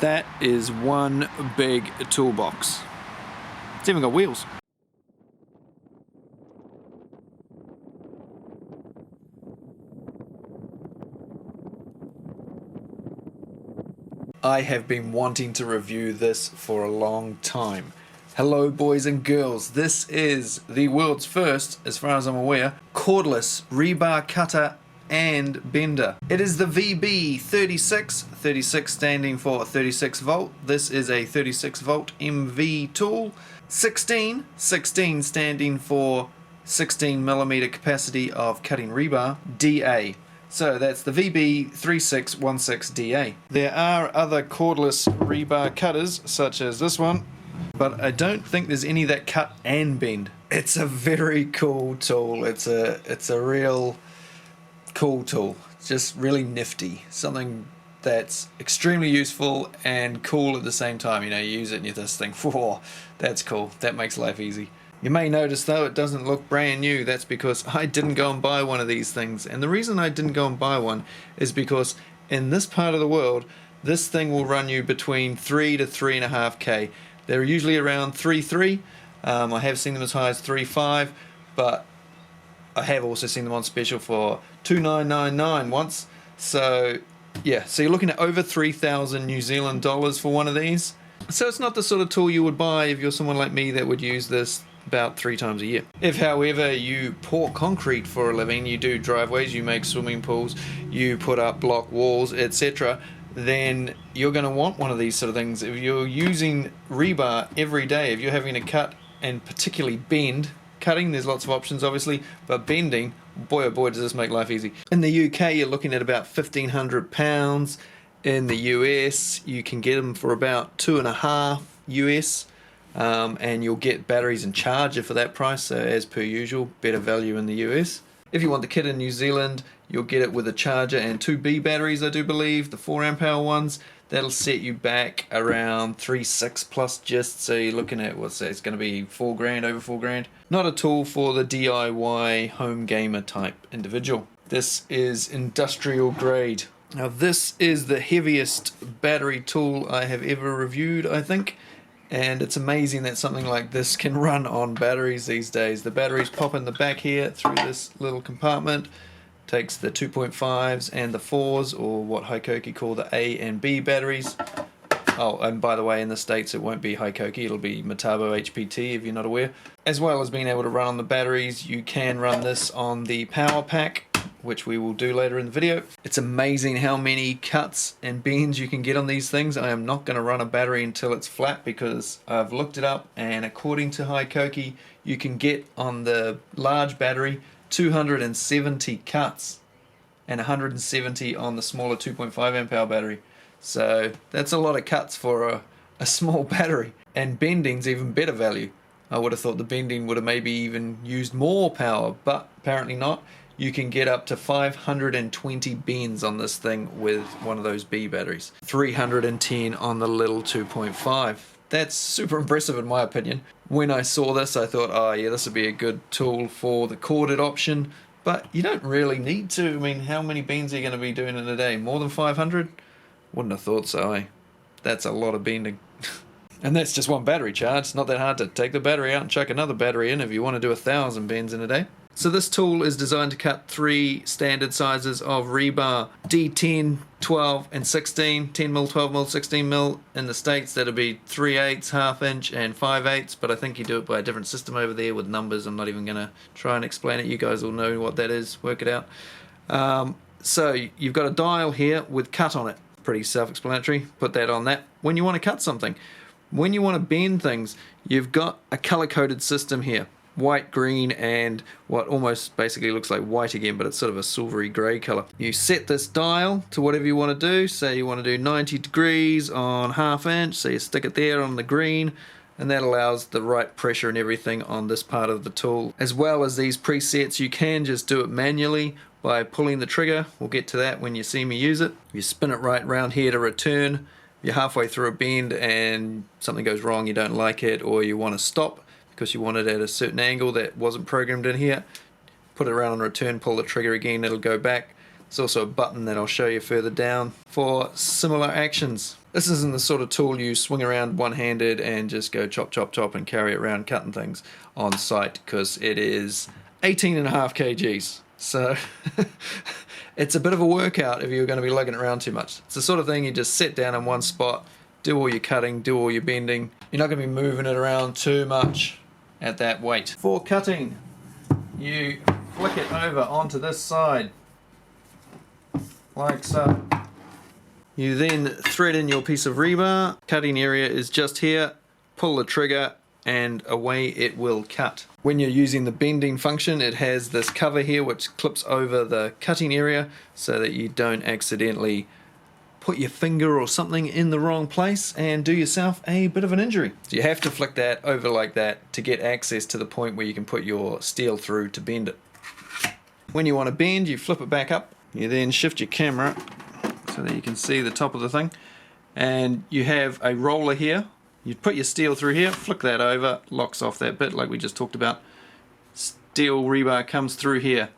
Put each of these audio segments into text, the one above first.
That is one big toolbox. It's even got wheels. I have been wanting to review this for a long time. Hello boys and girls, this is the world's first, as far as I'm aware, cordless rebar cutter and bender. It is the VB36, 36 standing for 36 volt. This is a 36 volt MV tool. 16 standing for 16 millimeter capacity of cutting rebar, DA. So that's the VB3616DA. There are other cordless rebar cutters, such as this one, but I don't think there's any that cut and bend. It's a very cool tool. It's a real cool tool. It's just really nifty. Something that's extremely useful and cool at the same time. You know, you use it and you just think, whoa, that's cool. That makes life easy. You may notice though it doesn't look brand new. That's because I didn't go and buy one of these things. And the reason I didn't go and buy one is because in this part of the world, this thing will run you between 3 to 3.5K. They're usually around 3.3. I have seen them as high as 3.5, but I have also seen them on special for 2,999 once. So yeah, so you're looking at over 3,000 New Zealand dollars for one of these. So it's not the sort of tool you would buy if you're someone like me that would use this about 3 times a year. If however you pour concrete for a living, you do driveways, you make swimming pools, you put up block walls, etc., then you're going to want one of these sort of things. If you're using rebar every day, if you're having to cut and particularly bend, cutting there's lots of options obviously, but bending, boy oh boy does this make life easy. In the UK you're looking at about £1,500. In the US you can get them for about 2.5 US. And you'll get batteries and charger for that price, so as per usual, better value in the US. If you want the kit in New Zealand, you'll get it with a charger and 2 B batteries, I do believe, the 4 amp hour ones. That'll set you back around 3.6 plus just, so you're looking at, what's that, it's going to be $4,000, over $4,000. Not a tool for the DIY home gamer type individual. This is industrial grade. Now this is the heaviest battery tool I have ever reviewed, I think. And it's amazing that something like this can run on batteries these days. The batteries pop in the back here through this little compartment. Takes the 2.5s and the 4s, or what Hikoki call the A and B batteries. Oh, and by the way, in the States it won't be Hikoki, it'll be Metabo HPT if you're not aware. As well as being able to run on the batteries, you can run this on the power pack, which we will do later in the video. It's amazing how many cuts and bends you can get on these things. I am not going to run a battery until it's flat because I've looked it up, and according to Hikoki you can get on the large battery 270 cuts and 170 on the smaller 2.5 amp hour battery. So that's a lot of cuts for a small battery. And bending's even better value. I would have thought the bending would have maybe even used more power, but apparently not. You can get up to 520 bends on this thing with one of those B batteries. 310 on the little 2.5. That's super impressive in my opinion. When I saw this I thought, oh yeah, this would be a good tool for the corded option, but you don't really need to. I mean, how many bends are you going to be doing in a day? More than 500? Wouldn't have thought so, eh? That's a lot of bending. And that's just one battery charge. It's not that hard to take the battery out and chuck another battery in if you want to do 1,000 bends in a day. So this tool is designed to cut 3 standard sizes of rebar, D10, 12 and 16, 10mm, 12mm, 16mm. In the States that'll be 3/8, ½ inch and 5/8, but I think you do it by a different system over there with numbers. I'm not even going to try and explain it, you guys will know what that is, work it out. So you've got a dial here with cut on it, pretty self-explanatory, put that on that. When you want to cut something, when you want to bend things, you've got a color-coded system here. White, green, and what almost basically looks like white again, but it's sort of a silvery grey colour. You set this dial to whatever you want to do. Say you want to do 90 degrees on ½ inch, so you stick it there on the green, and that allows the right pressure and everything on this part of the tool. As well as these presets, you can just do it manually by pulling the trigger. We'll get to that when you see me use it. You spin it right round here to return. You're halfway through a bend and something goes wrong, you don't like it, or you want to stop because you want it at a certain angle that wasn't programmed in here. Put it around on return, pull the trigger again, it'll go back. There's also a button that I'll show you further down for similar actions. This isn't the sort of tool you swing around one-handed and just go chop, chop, chop and carry it around cutting things on site, because it is 18.5 kgs. So it's a bit of a workout if you're going to be lugging it around too much. It's the sort of thing you just sit down in one spot, do all your cutting, do all your bending. You're not going to be moving it around too much at that weight. For cutting, you flick it over onto this side, like so. You then thread in your piece of rebar. Cutting area is just here. Pull the trigger and away it will cut. When you're using the bending function, it has this cover here which clips over the cutting area so that you don't accidentally put your finger or something in the wrong place and do yourself a bit of an injury. So you have to flick that over like that to get access to the point where you can put your steel through to bend it. When you want to bend, you flip it back up. You then shift your camera so that you can see the top of the thing, and you have a roller here. You put your steel through here, flick that over, locks off that bit like we just talked about. Steel rebar comes through here.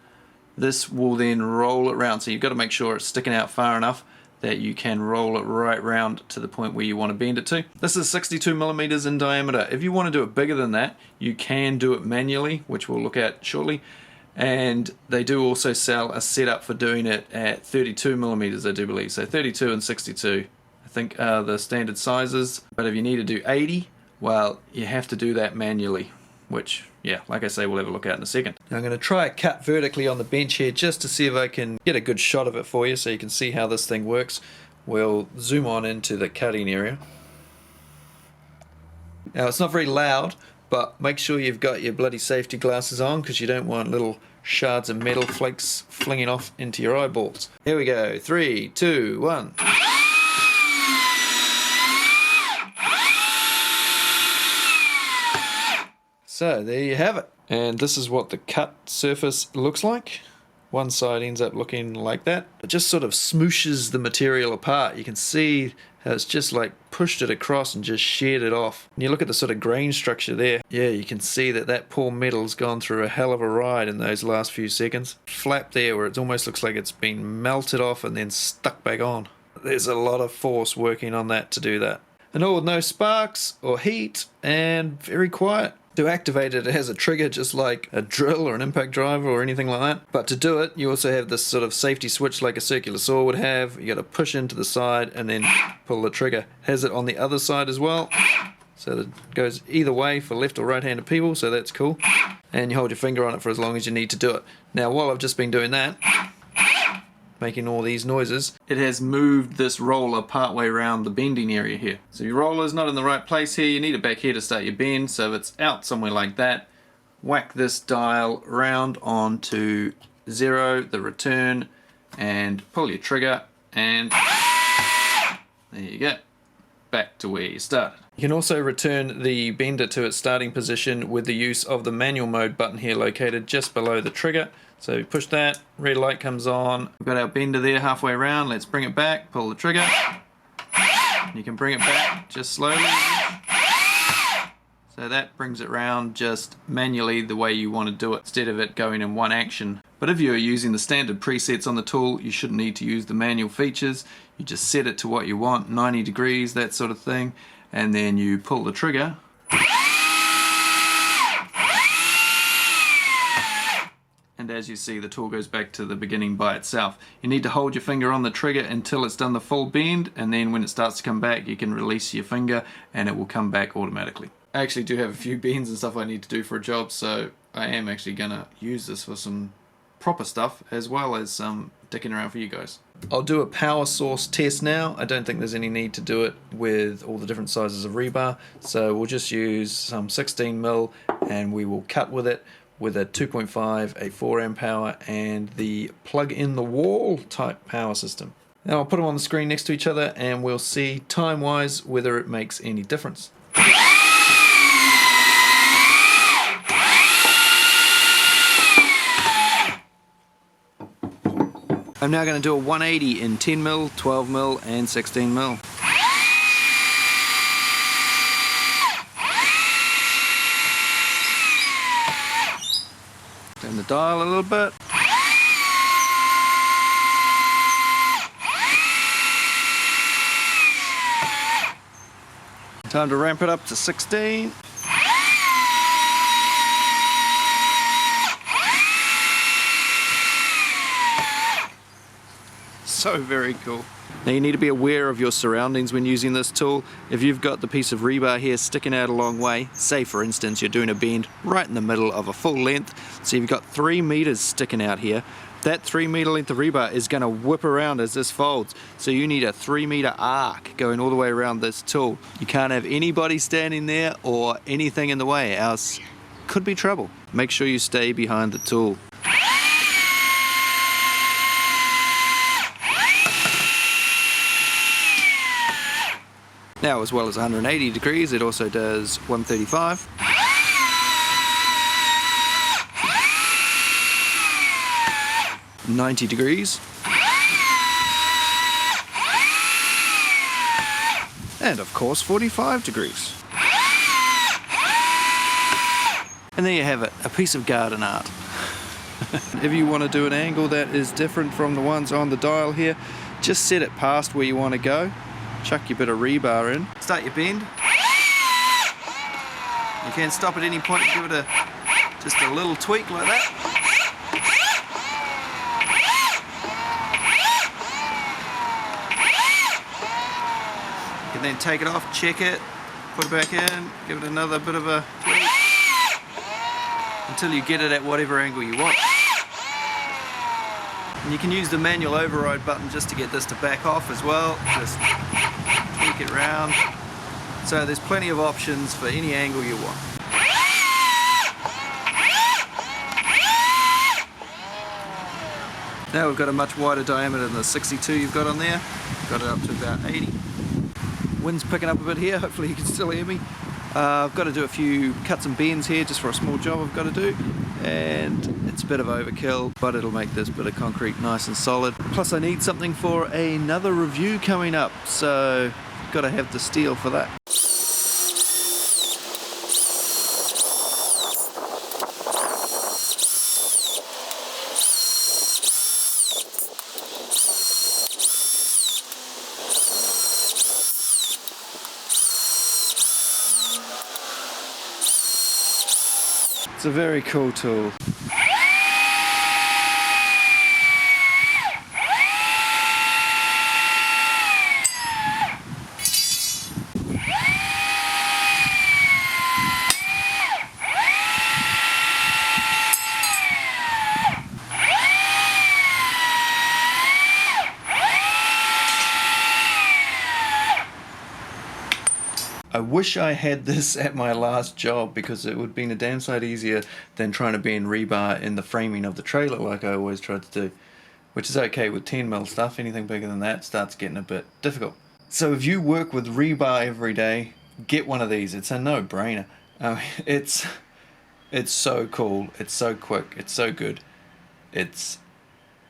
This will then roll it around, so you've got to make sure it's sticking out far enough that you can roll it right round to the point where you want to bend it to. This is 62mm in diameter. If you want to do it bigger than that, you can do it manually, which we'll look at shortly. And they do also sell a setup for doing it at 32mm, I do believe. So 32 and 62 I think are the standard sizes. But if you need to do 80, well, you have to do that manually, which, yeah, like I say, we'll have a look at in a second. Now I'm going to try a cut vertically on the bench here just to see if I can get a good shot of it for you so you can see how this thing works. We'll zoom on into the cutting area. Now it's not very loud, but make sure you've got your bloody safety glasses on, because you don't want little shards of metal flakes flinging off into your eyeballs. Here we go. 3, 2, 1. So there you have it. And this is what the cut surface looks like. One side ends up looking like that. It just sort of smooshes the material apart. You can see how it's just like pushed it across and just sheared it off. And you look at the sort of grain structure there. Yeah, you can see that that poor metal's gone through a hell of a ride in those last few seconds. Flap there where it almost looks like it's been melted off and then stuck back on. There's a lot of force working on that to do that. And all with no sparks or heat and very quiet. To activate it, it has a trigger just like a drill or an impact driver or anything like that. But to do it, you also have this sort of safety switch like a circular saw would have. You got to push into the side and then pull the trigger. It has it on the other side as well. So it goes either way for left or right-handed people, so that's cool. And you hold your finger on it for as long as you need to do it. Now, while I've just been doing that, making all these noises, it has moved this roller partway around the bending area here. So your roller's not in the right place here. You need it back here to start your bend. So if it's out somewhere like that, whack this dial round onto 0, the return, and pull your trigger, and there you go, back to where you started. You can also return the bender to its starting position with the use of the manual mode button here located just below the trigger. So push that, red light comes on. We've got our bender there halfway around. Let's bring it back, pull the trigger. You can bring it back just slowly. So that brings it round just manually the way you want to do it, instead of it going in one action. But if you're using the standard presets on the tool, you shouldn't need to use the manual features. You just set it to what you want, 90 degrees, that sort of thing. And then you pull the trigger. And as you see, the tool goes back to the beginning by itself. You need to hold your finger on the trigger until it's done the full bend, and then when it starts to come back, you can release your finger and it will come back automatically. I actually do have a few bends and stuff I need to do for a job, so I am actually gonna use this for some proper stuff as well as some dicking around for you guys. I'll do a power source test now. I don't think there's any need to do it with all the different sizes of rebar, so we'll just use some 16mm and we will cut with it with a 2.5, a 4 amp power, and the plug in the wall type power system. Now I'll put them on the screen next to each other and we'll see time wise whether it makes any difference. I'm now going to do a 180 in 10mm, 12mm and 16mm. Turn the dial a little bit. Time to ramp it up to 16. So very cool. Now you need to be aware of your surroundings when using this tool. If you've got the piece of rebar here sticking out a long way, say for instance you're doing a bend right in the middle of a full length, so you've got 3 meters sticking out here, that 3 meter length of rebar is going to whip around as this folds, so you need a 3 meter arc going all the way around this tool. You can't have anybody standing there or anything in the way, else could be trouble. Make sure you stay behind the tool. Now, as well as 180 degrees, it also does 135. $90 degrees. And of course 45 degrees. And there you have it, a piece of garden art. If you want to do an angle that is different from the ones on the dial here, just set it past where you want to go. Chuck your bit of rebar in. Start your bend. You can stop at any point and give it just a little tweak like that. You can then take it off, check it, put it back in, give it another bit of a tweak until you get it at whatever angle you want. And you can use the manual override button just to get this to back off as well. Just tweak it round. So there's plenty of options for any angle you want. Now we've got a much wider diameter than the 62 you've got on there. Got it up to about 80. Wind's picking up a bit here, hopefully you can still hear me. I've got to do a few cuts and bends here just for a small job I've got to do, and it's a bit of overkill, but it'll make this bit of concrete nice and solid. Plus I need something for another review coming up, so got to have the steel for that. It's a very cool tool. I wish I had this at my last job, because it would have been a damn sight easier than trying to bend rebar in the framing of the trailer like I always tried to do. Which is okay with 10mm stuff, anything bigger than that starts getting a bit difficult. So if you work with rebar every day, get one of these. It's a no-brainer. It's so cool, it's so quick, it's so good. It's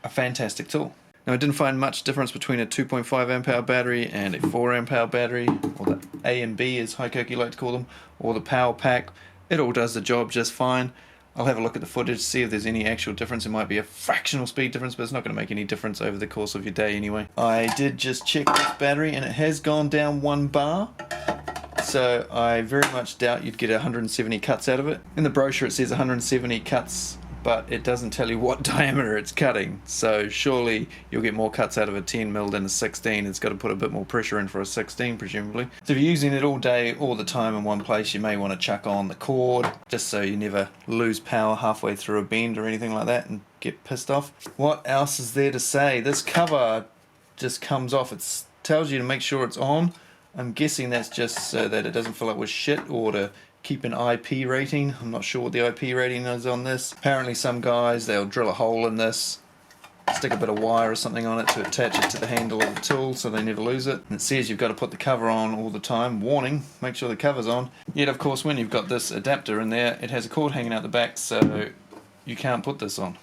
a fantastic tool. Now I didn't find much difference between a 2.5 amp hour battery and a 4 amp hour battery, or the A and B as Hikoki like to call them, or the power pack. It all does the job just fine. I'll have a look at the footage, see if there's any actual difference. It might be a fractional speed difference, but it's not going to make any difference over the course of your day anyway. I did just check this battery and it has gone down 1 bar. So I very much doubt you'd get 170 cuts out of it. In the brochure it says 170 cuts, but it doesn't tell you what diameter it's cutting, so surely you'll get more cuts out of a 10mm than a 16. It's got to put a bit more pressure in for a 16 presumably. So if you're using it all day, all the time in one place, you may want to chuck on the cord just so you never lose power halfway through a bend or anything like that and get pissed off. What else is there to say? This cover just comes off. It tells you to make sure it's on. I'm guessing that's just so that it doesn't fill up with shit, or to keep an IP rating. I'm not sure what the IP rating is on this. Apparently some guys, they'll drill a hole in this, stick a bit of wire or something on it to attach it to the handle of the tool so they never lose it. And it says you've got to put the cover on all the time. Warning, make sure the cover's on. Yet of course when you've got this adapter in there, it has a cord hanging out the back, so you can't put this on.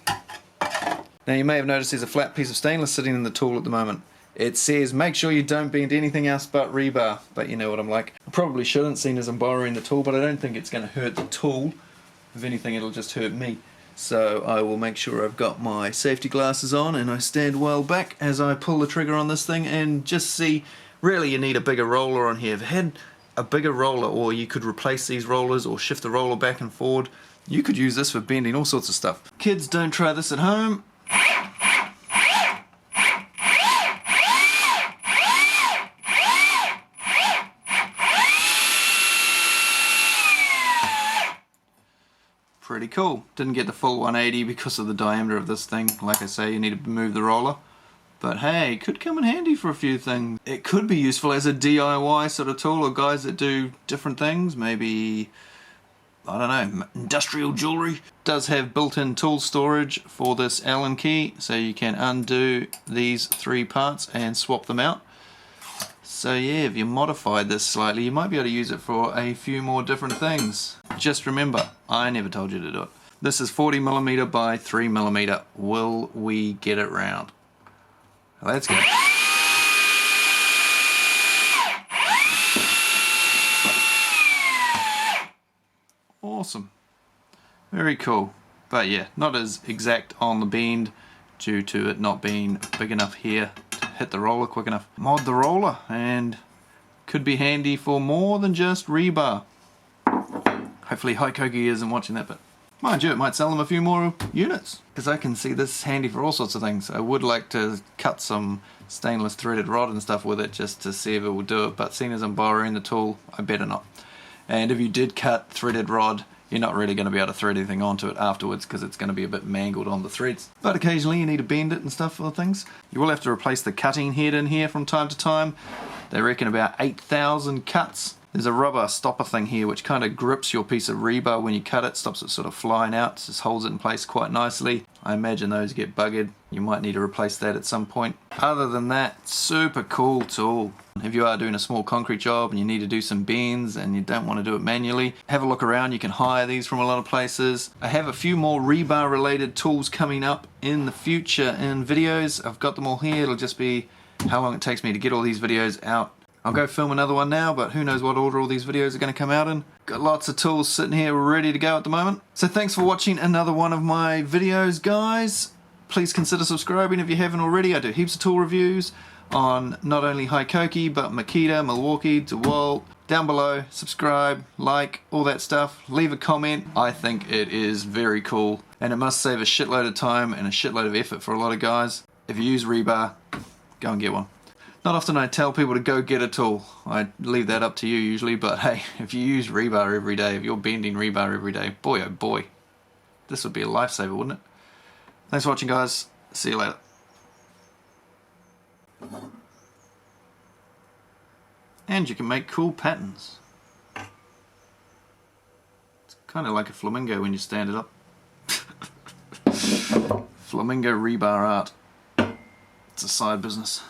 Now you may have noticed there's a flat piece of stainless sitting in the tool at the moment. It says make sure you don't bend anything else but rebar, but you know what I'm like. I probably shouldn't, seeing as I'm borrowing the tool, but I don't think it's going to hurt the tool. If anything, it'll just hurt me. So I will make sure I've got my safety glasses on and I stand well back as I pull the trigger on this thing and just see. Really you need a bigger roller on here. If it had a bigger roller, or you could replace these rollers or shift the roller back and forward. You could use this for bending all sorts of stuff. Kids, don't try this at home. Pretty cool. Didn't get the full 180 because of the diameter of this thing. Like I say, you need to move the roller. But hey, could come in handy for a few things. It could be useful as a DIY sort of tool, or guys that do different things. Maybe, I don't know, industrial jewelry. Does have built-in tool storage for this Allen key, so you can undo these 3 parts and swap them out. So yeah, if you modified this slightly, you might be able to use it for a few more different things. Just remember, I never told you to do it. This is 40mm by 3mm. Will we get it round? Let's go. Awesome. Very cool. But yeah, not as exact on the bend due to it not being big enough here to hit the roller quick enough. Mod the roller, and could be handy for more than just rebar. Hopefully Hikoki isn't watching that, but mind you, it might sell them a few more units, because I can see this handy for all sorts of things. I would like to cut some stainless threaded rod and stuff with it just to see if it will do it, but seeing as I'm borrowing the tool, I better not. And if you did cut threaded rod, you're not really going to be able to thread anything onto it afterwards because it's going to be a bit mangled on the threads. But occasionally you need to bend it and stuff for things. You will have to replace the cutting head in here from time to time. They reckon about 8,000 cuts. There's a rubber stopper thing here which kind of grips your piece of rebar when you cut it, stops it sort of flying out, just holds it in place quite nicely. I imagine those get buggered. You might need to replace that at some point. Other than that, super cool tool. If you are doing a small concrete job and you need to do some bends and you don't want to do it manually, have a look around. You can hire these from a lot of places. I have a few more rebar related tools coming up in the future in videos. I've got them all here. It'll just be how long it takes me to get all these videos out. I'll go film another one now, but who knows what order all these videos are going to come out in. Got lots of tools sitting here ready to go at the moment. So thanks for watching another one of my videos, guys. Please consider subscribing if you haven't already. I do heaps of tool reviews on not only Hikoki, but Makita, Milwaukee, DeWalt. Down below, subscribe, like, all that stuff. Leave a comment. I think it is very cool, and it must save a shitload of time and a shitload of effort for a lot of guys. If you use rebar, go and get one. Not often I tell people to go get a tool. I leave that up to you usually, but hey, if you use rebar every day, if you're bending rebar every day, boy oh boy, this would be a lifesaver, wouldn't it? Thanks for watching, guys. See you later. And you can make cool patterns. It's kind of like a flamingo when you stand it up. Flamingo rebar art. It's a side business.